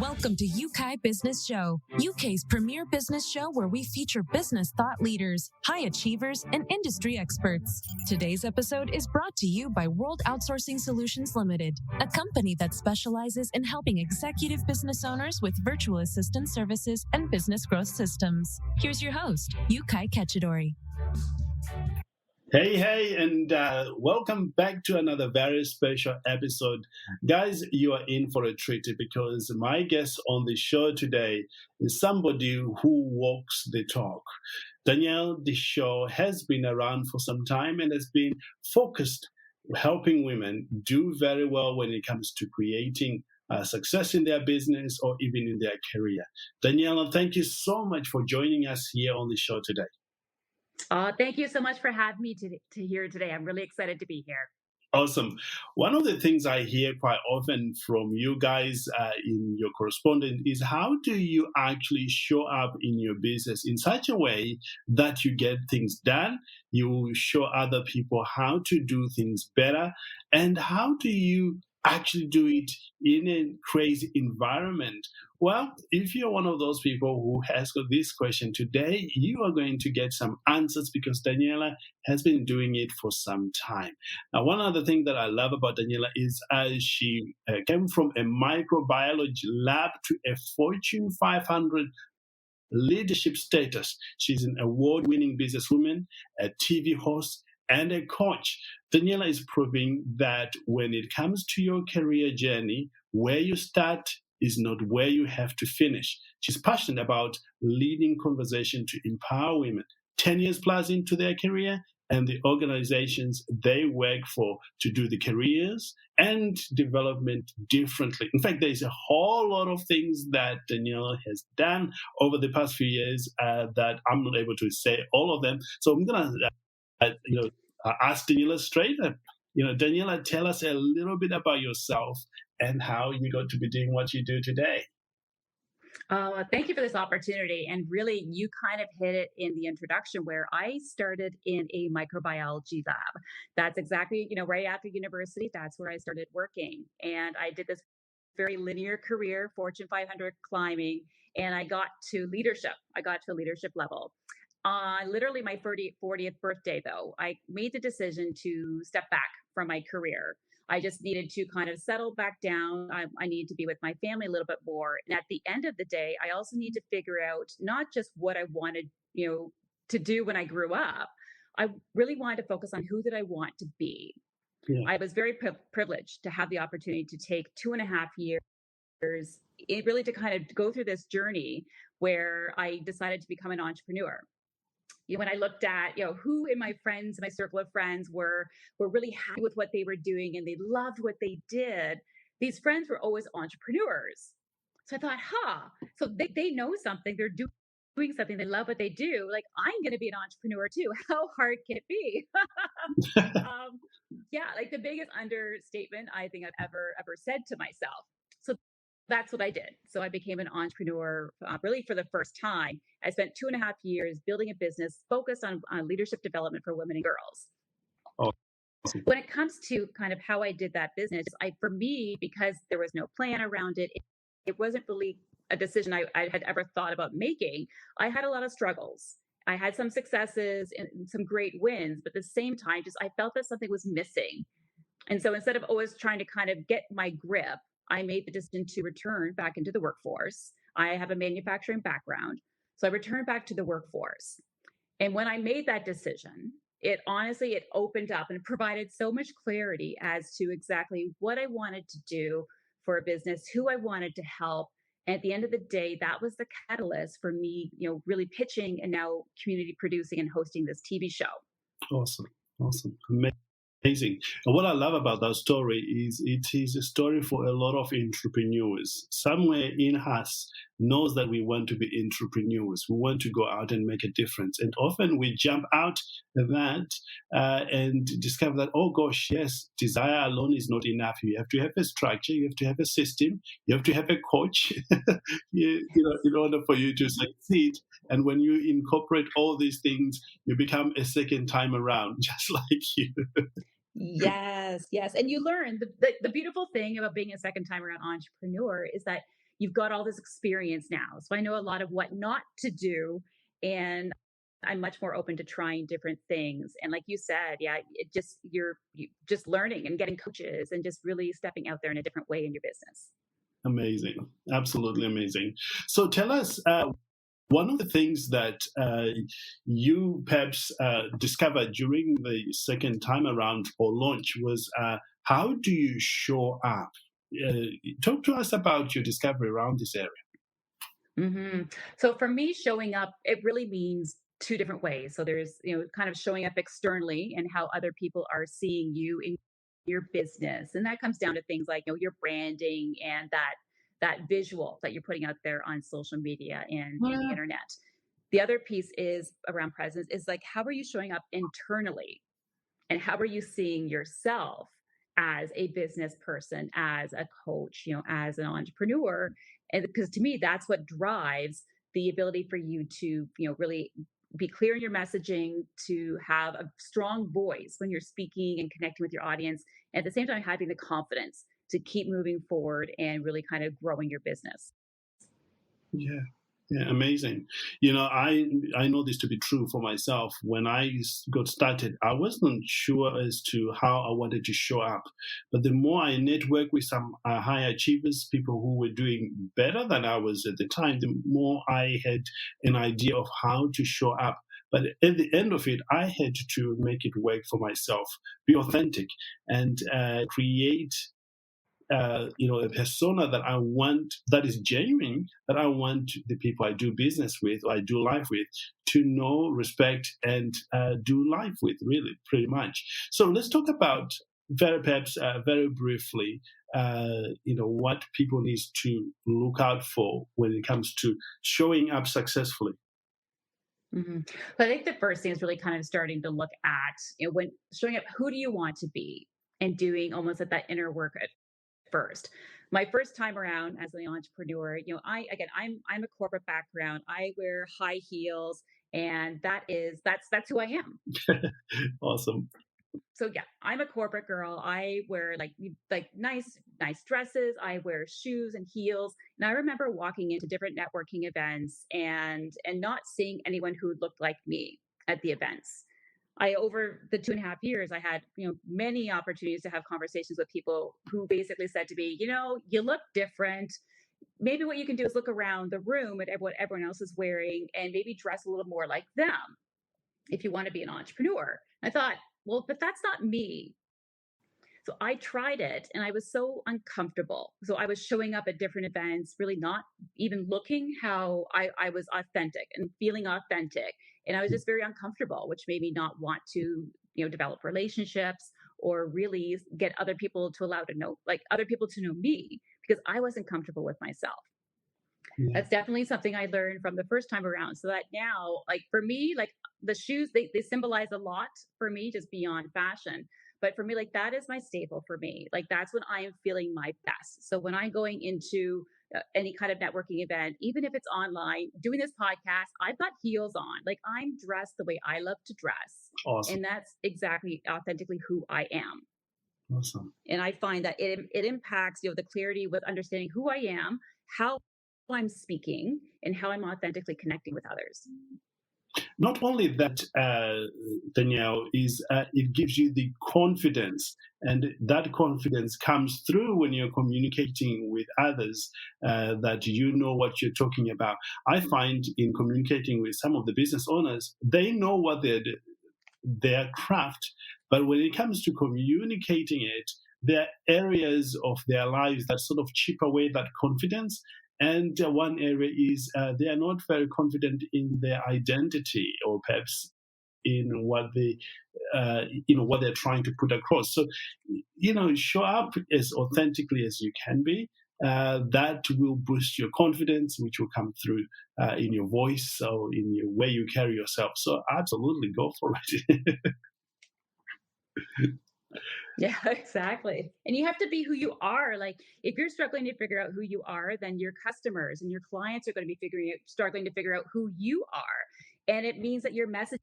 Welcome to Yeukai Business Show, UK's premier business show where we feature business thought leaders, high achievers, and industry experts. Today's episode is brought to you by World Outsourcing Solutions Limited, a company that specializes in helping executive business owners with virtual assistant services and business growth systems. Here's your host, Yeukai Ketchadori. Hey, and welcome back to another very special episode. Guys, you are in for a treat because my guest on the show today is somebody who walks the talk. Danielle DeShaw has been around for some time and has been focused helping women do very well when it comes to creating success in their business or even in their career. Danielle, thank you so much for joining us here on the show today. Thank you so much for having me to here today. I'm really excited to be here. Awesome. One of the things I hear quite often from you guys in your correspondence is how do you actually show up in your business in such a way that you get things done, you show other people how to do things better, and how do you actually do it in a crazy environment? Well, if you're one of those people who has got this question today, you are going to get some answers because Daniela has been doing it for some time. Now, one other thing that I love about Daniela is she came from a microbiology lab to a Fortune 500 leadership status. She's an award-winning businesswoman, a TV host, and a coach. Daniela is proving that when it comes to your career journey, where you start is not where you have to finish. She's passionate about leading conversation to empower women 10 years plus into their career and the organizations they work for to do the careers and development differently. In fact, there's a whole lot of things that Daniela has done over the past few years that I'm not able to say all of them. So I'm going to ask Daniela straight up. Daniela, tell us a little bit about yourself and how you got to be doing what you do today. Thank you for this opportunity. And really, you kind of hit it in the introduction where I started in a microbiology lab. That's exactly, right after university, that's where I started working. And I did this very linear career, Fortune 500 climbing, and I got to leadership. I got to a leadership level. Literally my 40th birthday, though, I made the decision to step back from my career. I just needed to kind of settle back down. I need to be with my family a little bit more. And at the end of the day, I also need to figure out not just what I wanted, to do when I grew up. I really wanted to focus on who did I want to be. Yeah. I was very privileged to have the opportunity to take 2.5 years really to kind of go through this journey where I decided to become an entrepreneur. When I looked at, who in my circle of friends were really happy with what they were doing and they loved what they did, these friends were always entrepreneurs. So I thought, so they know something, they're doing something, they love what they do. Like, I'm going to be an entrepreneur too. How hard can it be? Like the biggest understatement I think I've ever said to myself. So that's what I did. So I became an entrepreneur really for the first time. I spent 2.5 years building a business focused on leadership development for women and girls. Oh. When it comes to kind of how I did that business, for me, because there was no plan around it, it wasn't really a decision I had ever thought about making. I had a lot of struggles. I had some successes and some great wins, but at the same time, I felt that something was missing. And so instead of always trying to kind of get my grip, I made the decision to return back into the workforce. I have a manufacturing background, so I returned back to the workforce. And when I made that decision, it opened up and provided so much clarity as to exactly what I wanted to do for a business, who I wanted to help. And at the end of the day, that was the catalyst for me, really pitching and now community producing and hosting this TV show. Awesome. Amazing. And what I love about that story is it is a story for a lot of entrepreneurs. Somewhere in us knows that we want to be entrepreneurs. We want to go out and make a difference. And often we jump out of that and discover that, oh gosh, yes, desire alone is not enough. You have to have a structure. You have to have a system. You have to have a coach, in order for you to succeed. And when you incorporate all these things, you become a second time around, just like you. Yes. And you learn the beautiful thing about being a second time around entrepreneur is that you've got all this experience now. So I know a lot of what not to do. And I'm much more open to trying different things. And like you said, yeah, you just learning and getting coaches and just really stepping out there in a different way in your business. Amazing. Absolutely amazing. So tell us, one of the things that you perhaps discovered during the second time around or launch was how do you show up? Talk to us about your discovery around this area. Mm-hmm. So for me, showing up, it really means two different ways. So there's, kind of showing up externally and how other people are seeing you in your business. And that comes down to things like, your branding and that visual that you're putting out there on social media and the internet. The other piece is around presence is like, how are you showing up internally? And how are you seeing yourself as a business person, as a coach, as an entrepreneur? And because to me, that's what drives the ability for you to, really be clear in your messaging, to have a strong voice when you're speaking and connecting with your audience, and at the same time, having the confidence to keep moving forward and really kind of growing your business. Yeah. Yeah, amazing. I know this to be true for myself. When I got started, I wasn't sure as to how I wanted to show up. But the more I network with some high achievers, people who were doing better than I was at the time, the more I had an idea of how to show up. But at the end of it, I had to make it work for myself, be authentic, and create a persona that I want, that is genuine, that I want the people I do business with or I do life with to know, respect, and do life with, really, pretty much. So let's talk about very briefly, what people need to look out for when it comes to showing up successfully. Mm-hmm. But I think the first thing is really kind of starting to look at, when showing up, who do you want to be, and doing almost at that inner work first. My first time around as an entrepreneur, I'm a corporate background. I wear high heels, and that's who I am. Awesome. So yeah, I'm a corporate girl. I wear like nice dresses. I wear shoes and heels. And I remember walking into different networking events and not seeing anyone who looked like me at the events. Over the 2.5 years, I had, many opportunities to have conversations with people who basically said to me, you look different. Maybe what you can do is look around the room at what everyone else is wearing and maybe dress a little more like them if you want to be an entrepreneur. I thought, well, but that's not me. So I tried it and I was so uncomfortable. So I was showing up at different events, really not even looking how I was authentic and feeling authentic. And I was just very uncomfortable, which made me not want to, develop relationships or really get other people to other people to know me, because I wasn't comfortable with myself. Yeah. That's definitely something I learned from the first time around. So that now, like for me, like the shoes, they symbolize a lot for me, just beyond fashion. But for me, like that is my staple for me. Like that's when I am feeling my best. So when I'm going into any kind of networking event, even if it's online, doing this podcast, I've got heels on. Like I'm dressed the way I love to dress. Awesome. And that's exactly authentically who I am. Awesome. And I find that it impacts, the clarity with understanding who I am, how I'm speaking, and how I'm authentically connecting with others. Not only that, Danielle, is it gives you the confidence, and that confidence comes through when you're communicating with others, that you know what you're talking about. I find in communicating with some of the business owners, they know what their craft, but when it comes to communicating it, there are areas of their lives that sort of chip away that confidence. And one area is they are not very confident in their identity, or perhaps in what what they're trying to put across. So, show up as authentically as you can be. That will boost your confidence, which will come through in your voice or in your way you carry yourself. So, absolutely, go for it. Yeah, exactly. And you have to be who you are. Like if you're struggling to figure out who you are, then your customers and your clients are going to be struggling to figure out who you are. And it means that your messaging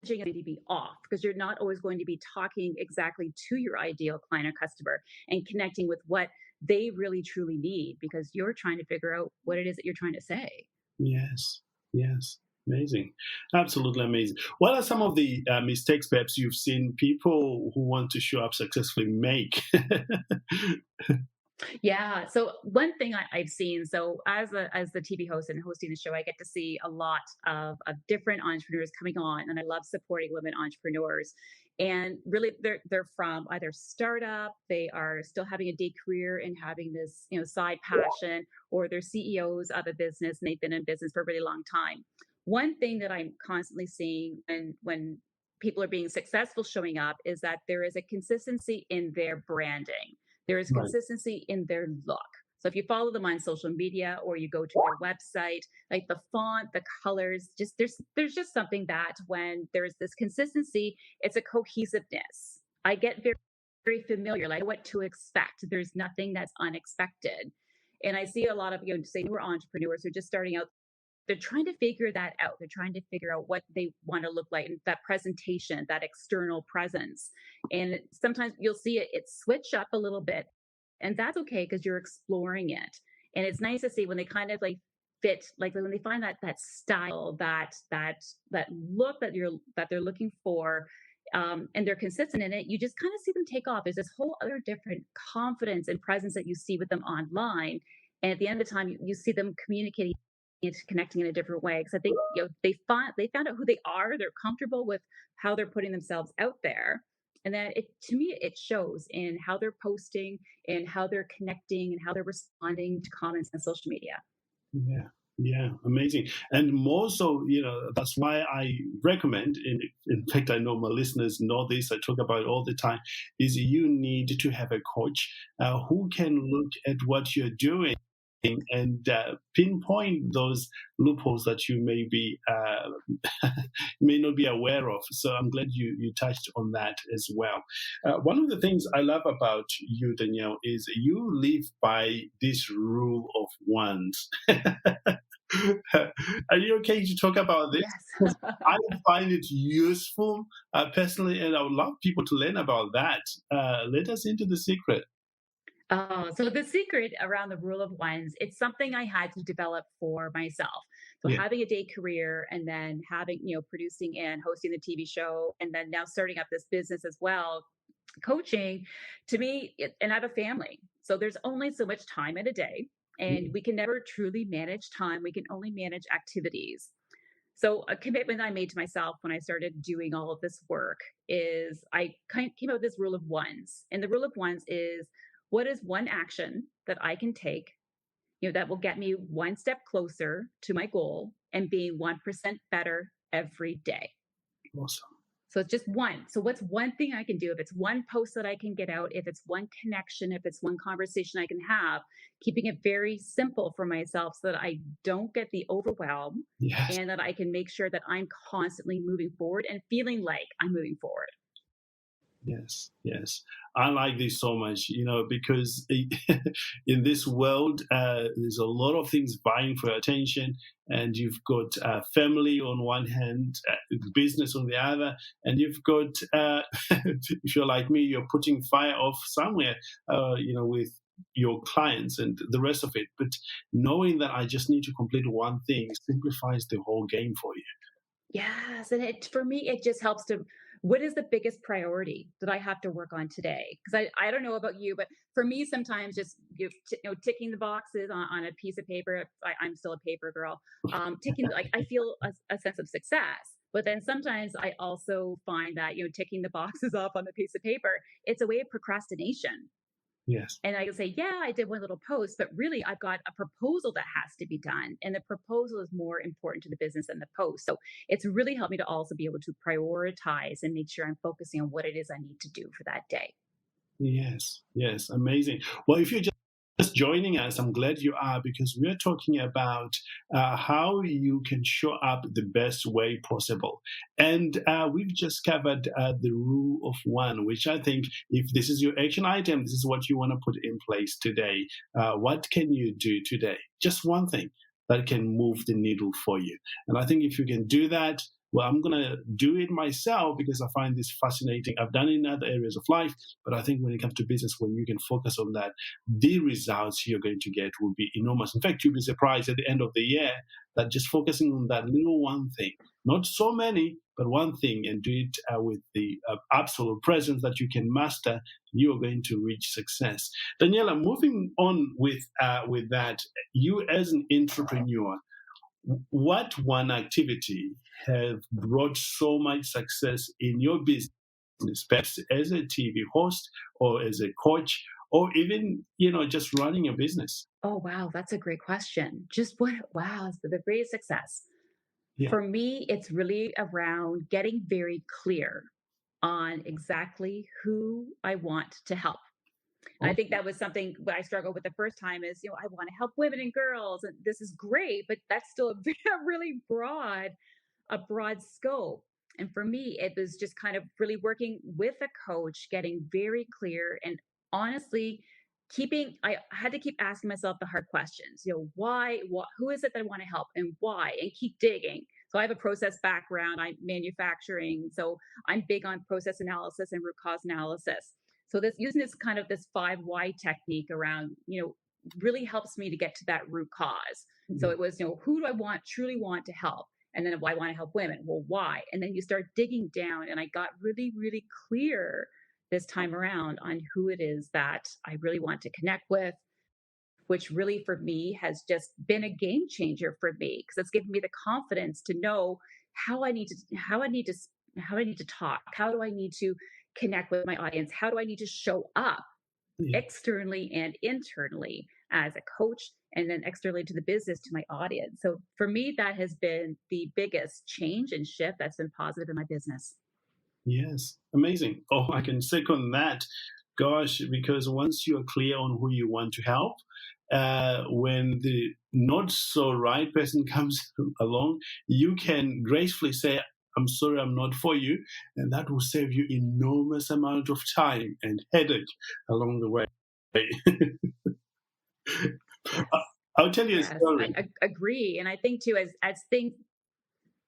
is going to be off, because you're not always going to be talking exactly to your ideal client or customer and connecting with what they really truly need, because you're trying to figure out what it is that you're trying to say. Yes, yes. Amazing. Absolutely amazing. What are some of the mistakes perhaps you've seen people who want to show up successfully make? Yeah. So one thing I've seen, so as the TV host and hosting the show, I get to see a lot of different entrepreneurs coming on, and I love supporting women entrepreneurs. And really, they're from either startup, they are still having a day career and having this side passion, or they're CEOs of a business and they've been in business for a really long time. One thing that I'm constantly seeing, and when people are being successful showing up, is that there is a consistency in their branding. There is Right. consistency in their look. So if you follow them on social media or you go to their website, like the font, the colors, just there's just something that when there's this consistency, it's a cohesiveness. I get very familiar, like what to expect. There's nothing that's unexpected. And I see a lot of say newer entrepreneurs who are just starting out. They're trying to figure that out. They're trying to figure out what they want to look like, that presentation, that external presence. And sometimes you'll see it switch up a little bit, and that's okay because you're exploring it. And it's nice to see when they kind of like fit, like when they find that style, that look that they're looking for, and they're consistent in it. You just kind of see them take off. There's this whole other different confidence and presence that you see with them online. And at the end of the time, you see them communicating, connecting in a different way, because I think they found out who they are. They're comfortable with how they're putting themselves out there, and then to me it shows in how they're posting and how they're connecting and how they're responding to comments on social media. Yeah. Yeah, amazing. And more so, that's why I recommend, in fact, I know my listeners know this, I talk about it all the time, is you need to have a coach who can look at what you're doing and pinpoint those loopholes that you may not be aware of. So I'm glad you touched on that as well. One of the things I love about you, Danielle, is you live by this rule of ones. Are you okay to talk about this? Yes. I find it useful personally, and I would love people to learn about that. Let us into the secret. So the secret around the rule of ones, it's something I had to develop for myself. So Yeah. having a day career and then having, producing and hosting the TV show, and then now starting up this business as well, coaching, to me, and I have a family. So there's only so much time in a day, and we can never truly manage time. We can only manage activities. So a commitment I made to myself when I started doing all of this work is I came up with this rule of ones. And the rule of ones is, what is one action that I can take, that will get me one step closer to my goal and being 1% better every day? Awesome. So it's just one. So what's one thing I can do? If it's one post that I can get out, if it's one connection, if it's one conversation I can have, keeping it very simple for myself so that I don't get the overwhelm. Yes. And that I can make sure that I'm constantly moving forward and feeling like I'm moving forward. Yes, yes. I like this so much, because in this world, there's a lot of things vying for your attention, and you've got family on one hand, business on the other, and you've got, if you're like me, you're putting fire off somewhere, with your clients and the rest of it. But knowing that I just need to complete one thing simplifies the whole game for you. Yes. And for me, it just helps to, what is the biggest priority that I have to work on today? Because I don't know about you, but for me, sometimes just ticking the boxes on a piece of paper. I'm still a paper girl. Ticking, like, I feel a sense of success. But then sometimes I also find that ticking the boxes off on the piece of paper, it's a way of procrastination. Yes. And I can say, yeah, I did one little post, but really I've got a proposal that has to be done. And the proposal is more important to the business than the post. So it's really helped me to also be able to prioritize and make sure I'm focusing on what it is I need to do for that day. Yes, yes, amazing. Well, if you're just joining us, I'm glad you are, because we're talking about how you can show up the best way possible. And we've just covered the rule of one, which I think if this is your action item, this is what you want to put in place today. What can you do today? Just one thing that can move the needle for you. And I think if you can do that, well, I'm going to do it myself because I find this fascinating. I've done it in other areas of life, but I think when it comes to business, when you can focus on that, the results you're going to get will be enormous. In fact, you'll be surprised at the end of the year that just focusing on that little one thing, not so many, but one thing, and do it with the absolute presence that you can master, you are going to reach success. Daniela, moving on with that, you as an entrepreneur, what one activity have brought so much success in your business, perhaps as a TV host or as a coach, or even, just running a business? Oh, wow. That's a great question. Just what, wow, it's the greatest success. Yeah. For me, it's really around getting very clear on exactly who I want to help. And I think that was something that I struggled with the first time is, I want to help women and girls, and this is great, but that's still a really a broad scope. And for me, it was just kind of really working with a coach, getting very clear and honestly I had to keep asking myself the hard questions, why, what, who is it that I want to help and why, and keep digging. So I have a process background, I'm manufacturing. So I'm big on process analysis and root cause analysis. So using this 5 why technique around, really helps me to get to that root cause. Mm-hmm. So it was, who do I truly want to help? And then why I want to help women? Well, why? And then you start digging down, and I got really, really clear this time around on who it is that I really want to connect with, which really for me has just been a game changer for me because it's given me the confidence to know how I need to talk, how do I need to connect with my audience, how do I need to show up externally and internally as a coach, and then externally to the business, to my audience. So for me, that has been the biggest change and shift that's been positive in my business. Yes, amazing. Oh, I can second that. Gosh, because once you're clear on who you want to help, when the not so right person comes along, you can gracefully say, I'm sorry, I'm not for you. And that will save you enormous amount of time and headache along the way. I'll tell you a story. I agree. And I think too, as things,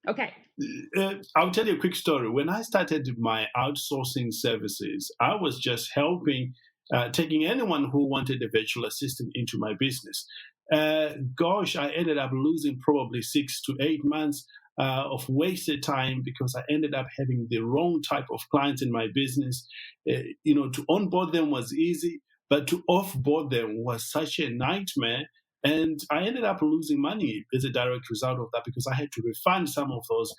okay. I'll tell you a quick story. When I started my outsourcing services, I was just helping, taking anyone who wanted a virtual assistant into my business. Gosh, I ended up losing probably 6 to 8 months of wasted time because I ended up having the wrong type of clients in my business. To onboard them was easy, but to offboard them was such a nightmare. And I ended up losing money as a direct result of that because I had to refund some of those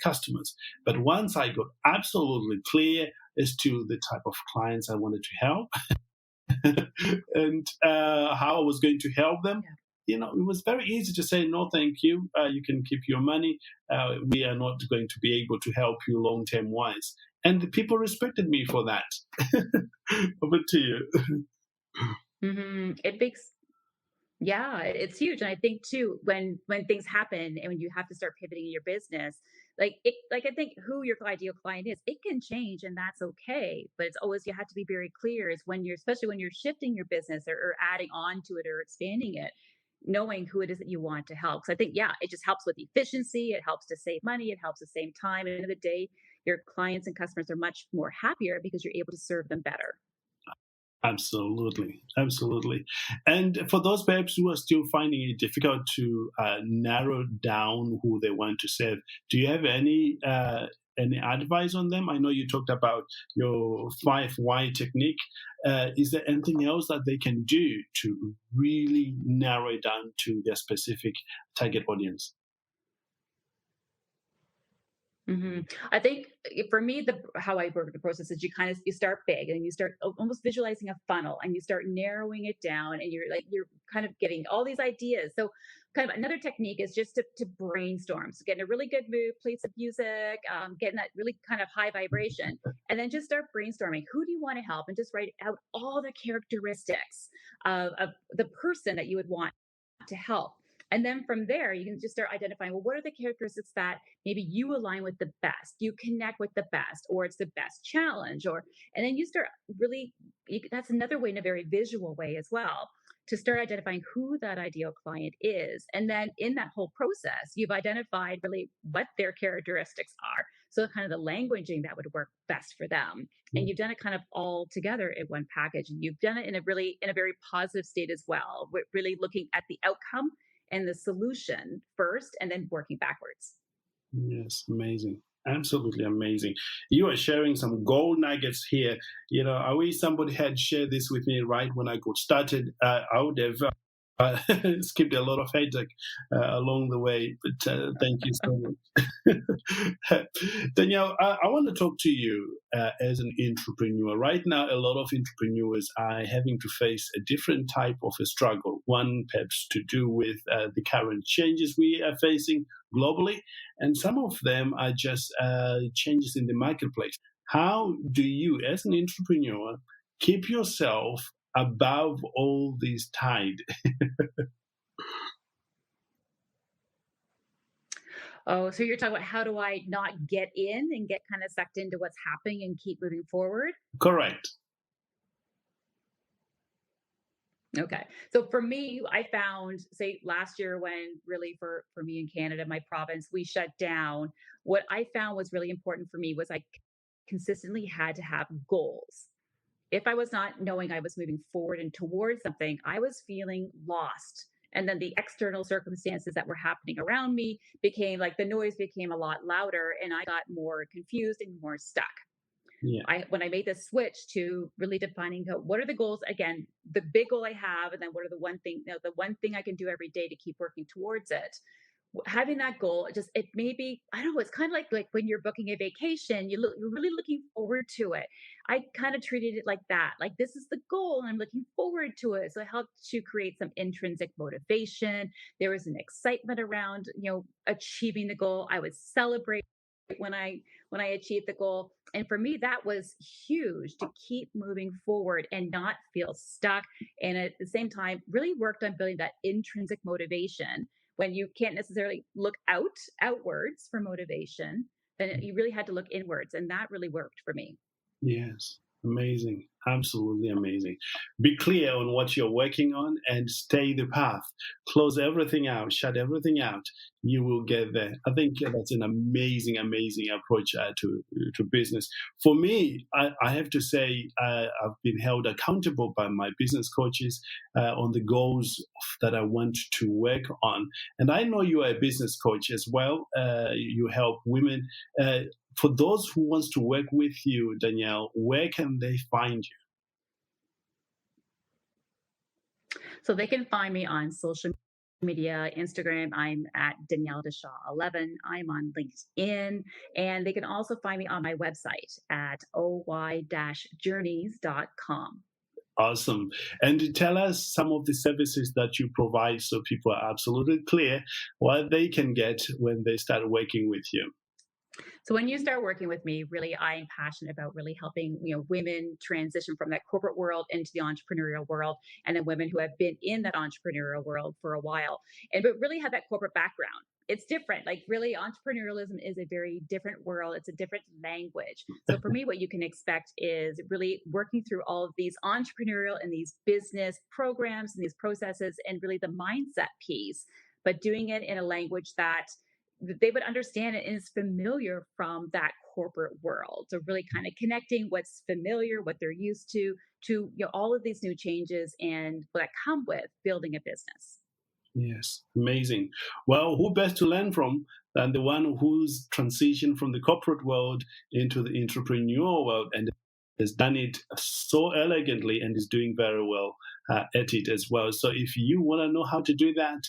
customers. But once I got absolutely clear as to the type of clients I wanted to help and how I was going to help them, it was very easy to say, no, thank you. You can keep your money. We are not going to be able to help you long-term wise. And the people respected me for that. Over to you. Mm-hmm. Yeah, it's huge. And I think too, when things happen and when you have to start pivoting your business, I think who your ideal client is, it can change and that's okay. But it's always, you have to be very clear is especially when you're shifting your business or adding on to it or expanding it, knowing who it is that you want to help. So I think, it just helps with efficiency. It helps to save money. It helps to save time. At the end of the day, your clients and customers are much more happier because you're able to serve them better. Absolutely. Absolutely. And for those perhaps who are still finding it difficult to narrow down who they want to serve, do you have any advice on them? I know you talked about your 5 why technique. Is there anything else that they can do to really narrow it down to their specific target audience? Mm-hmm. I think for me, how I work the process is you start big and you start almost visualizing a funnel and you start narrowing it down and you're kind of getting all these ideas. So kind of another technique is just to brainstorm. So get in a really good mood, play some music, getting that really kind of high vibration, and then just start brainstorming. Who do you want to help? And just write out all the characteristics of the person that you would want to help. And then from there, you can just start identifying, well, what are the characteristics that maybe you align with the best, you connect with the best, or it's the best challenge, and then you start really, that's another way, in a very visual way as well, to start identifying who that ideal client is. And then in that whole process, you've identified really what their characteristics are. So kind of the languaging that would work best for them. And you've done it kind of all together in one package. And you've done it in a very positive state as well, really looking at the outcome and the solution first, and then working backwards. Yes, amazing. Absolutely amazing. You are sharing some gold nuggets here. I wish somebody had shared this with me right when I got started. I would have skipped a lot of headache along the way, but thank you so much. Danielle, I want to talk to you as an entrepreneur. Right now, a lot of entrepreneurs are having to face a different type of a struggle. One perhaps to do with the current changes we are facing globally, and some of them are just changes in the marketplace. How do you, as an entrepreneur, keep yourself above all this tide? Oh, so you're talking about how do I not get in and get kind of sucked into what's happening and keep moving forward? Correct. Okay. So for me, I found, say, last year when really for me in Canada, my province, we shut down, what I found was really important for me was I consistently had to have goals. If I was not knowing I was moving forward and towards something, I was feeling lost. And then the external circumstances that were happening around me became like the noise became a lot louder and I got more confused and more stuck. Yeah. When I made this switch to really defining what are the goals, again, the big goal I have, and then what are the one thing I can do every day to keep working towards it. Having that goal, it may be, I don't know, it's kind of like when you're booking a vacation, you're really looking forward to it. I kind of treated it like that. Like this is the goal and I'm looking forward to it. So it helped to create some intrinsic motivation. There was an excitement around, achieving the goal. I would celebrate when I achieved the goal. And for me, that was huge to keep moving forward and not feel stuck. And at the same time, really worked on building that intrinsic motivation. When you can't necessarily look outwards for motivation, then you really had to look inwards. And that really worked for me. Yes. Amazing. Absolutely amazing. Be clear on what you're working on and stay the path. Close everything out, shut everything out. You will get there. I think that's an amazing, amazing approach to business. For me, I have to say I've been held accountable by my business coaches on the goals that I want to work on. And I know you are a business coach as well. You help women. For those who wants to work with you, Danielle, where can they find you? So they can find me on social media, Instagram. I'm at Danielle DeShaw 11. I'm on LinkedIn. And they can also find me on my website at oy-journeys.com. Awesome. And tell us some of the services that you provide so people are absolutely clear what they can get when they start working with you. So when you start working with me, really, I'm passionate about really helping, women transition from that corporate world into the entrepreneurial world, and then women who have been in that entrepreneurial world for a while, but really have that corporate background. It's different. Like really, entrepreneurialism is a very different world. It's a different language. So for me, what you can expect is really working through all of these entrepreneurial and these business programs and these processes and really the mindset piece, but doing it in a language that they would understand it and is familiar from that corporate world. So really kind of connecting what's familiar, what they're used to all of these new changes and that come with building a business. Yes, amazing. Well, who best to learn from than the one who's transitioned from the corporate world into the entrepreneurial world and has done it so elegantly and is doing very well at it as well. So if you want to know how to do that,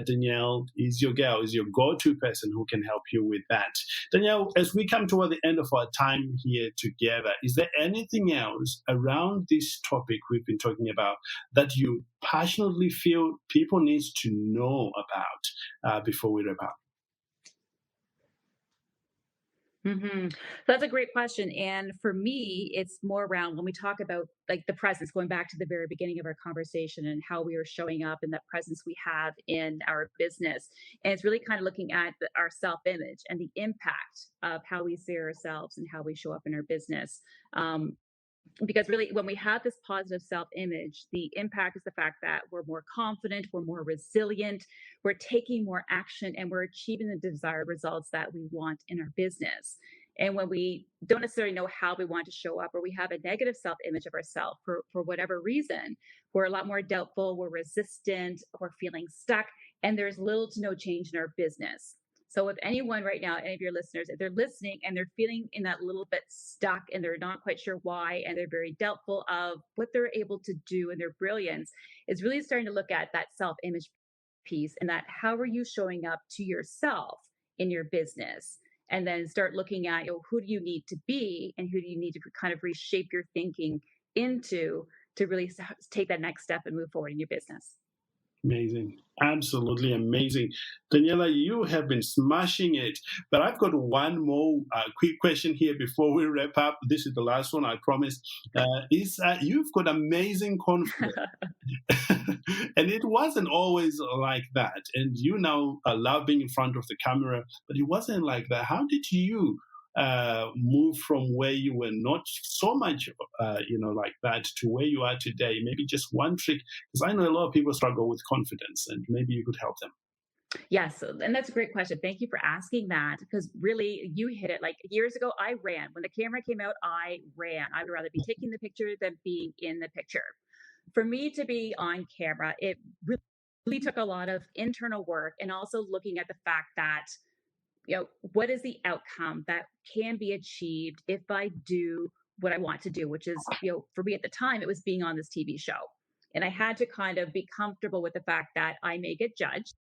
Danielle is your girl, is your go-to person who can help you with that. Danielle, as we come toward the end of our time here together, is there anything else around this topic we've been talking about that you passionately feel people need to know about before we wrap up? Mm-hmm. That's a great question. And for me, it's more around when we talk about like the presence, going back to the very beginning of our conversation and how we are showing up and that presence we have in our business. And it's really kind of looking at our self-image and the impact of how we see ourselves and how we show up in our business. Because really, when we have this positive self-image, the impact is the fact that we're more confident, we're more resilient, we're taking more action, and we're achieving the desired results that we want in our business. And when we don't necessarily know how we want to show up, or we have a negative self-image of ourselves for whatever reason, we're a lot more doubtful, we're resistant, we're feeling stuck, and there's little to no change in our business. So if anyone right now, any of your listeners, if they're listening and they're feeling in that little bit stuck and they're not quite sure why, and they're very doubtful of what they're able to do and their brilliance, is really starting to look at that self-image piece, and that how are you showing up to yourself in your business? And then start looking at, who do you need to be and who do you need to kind of reshape your thinking into to really take that next step and move forward in your business. Amazing. Absolutely amazing. Daniela, you have been smashing it. But I've got one more quick question here before we wrap up. This is the last one, I promise. You've got amazing confidence. And it wasn't always like that. And you now love being in front of the camera, but it wasn't like that. How did you move from where you were not so much, like that to where you are today? Maybe just one trick, because I know a lot of people struggle with confidence, and maybe you could help them. Yes, and that's a great question. Thank you for asking that, because really you hit it. Like years ago, I ran. When the camera came out, I ran. I would rather be taking the picture than being in the picture. For me to be on camera, it really took a lot of internal work, and also looking at the fact that what is the outcome that can be achieved if I do what I want to do, which is, for me at the time, it was being on this TV show. And I had to kind of be comfortable with the fact that I may get judged.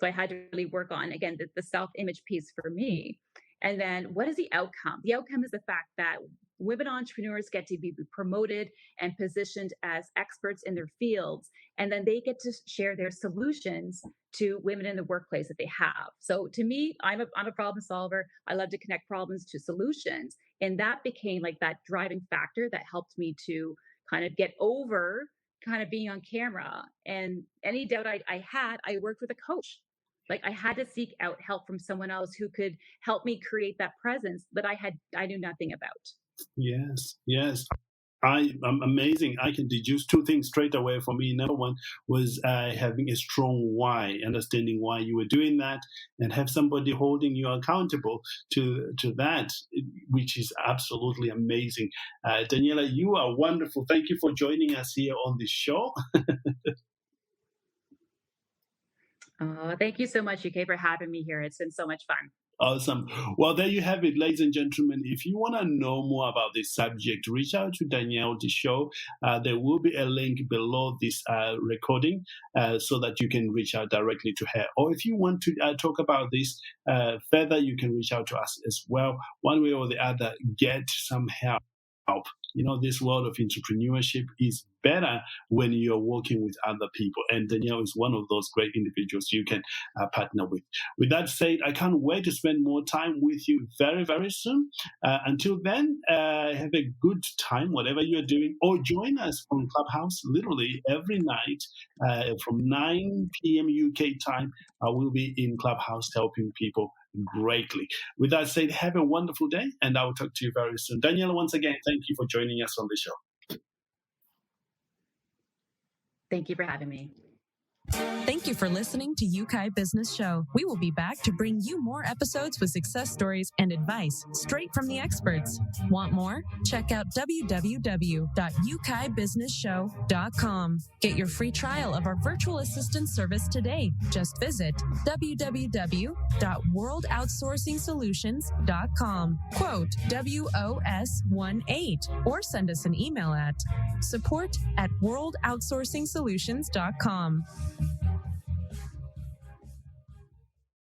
So I had to really work on, again, the self-image piece for me. And then what is the outcome? The outcome is the fact that women entrepreneurs get to be promoted and positioned as experts in their fields, and then they get to share their solutions to women in the workplace that they have. So to me, I'm a problem solver. I love to connect problems to solutions. And that became like that driving factor that helped me to kind of get over kind of being on camera. And any doubt I had, I worked with a coach. Like I had to seek out help from someone else who could help me create that presence that I knew nothing about. Yes. I'm amazing. I can deduce two things straight away for me. Number one was having a strong why, understanding why you were doing that, and have somebody holding you accountable to that, which is absolutely amazing. Daniela, you are wonderful. Thank you for joining us here on the show. Thank you so much, Yeukai, for having me here. It's been so much fun. Awesome. Well, there you have it, ladies and gentlemen. If you want to know more about this subject, reach out to Danielle DeShaw. There will be a link below this recording so that you can reach out directly to her. Or if you want to talk about this further, you can reach out to us as well. One way or the other, get some help. This world of entrepreneurship is better when you're working with other people. And Danielle is one of those great individuals you can partner with. With that said, I can't wait to spend more time with you very, very soon. Until then, have a good time, whatever you're doing, or join us on Clubhouse literally every night from 9 p.m. UK time. I will be in Clubhouse helping people greatly. With that said, have a wonderful day, and I will talk to you very soon. Daniela, once again, thank you for joining us on the show. Thank you for having me. Thank you for listening to Yeukai Business Show. We will be back to bring you more episodes with success stories and advice straight from the experts. Want more? Check out www.yeukai.businessshow.com. Get your free trial of our virtual assistant service today. Just visit www.worldoutsourcingsolutions.com. Quote WOS18 or send us an email at support@worldoutsourcingsolutions.com.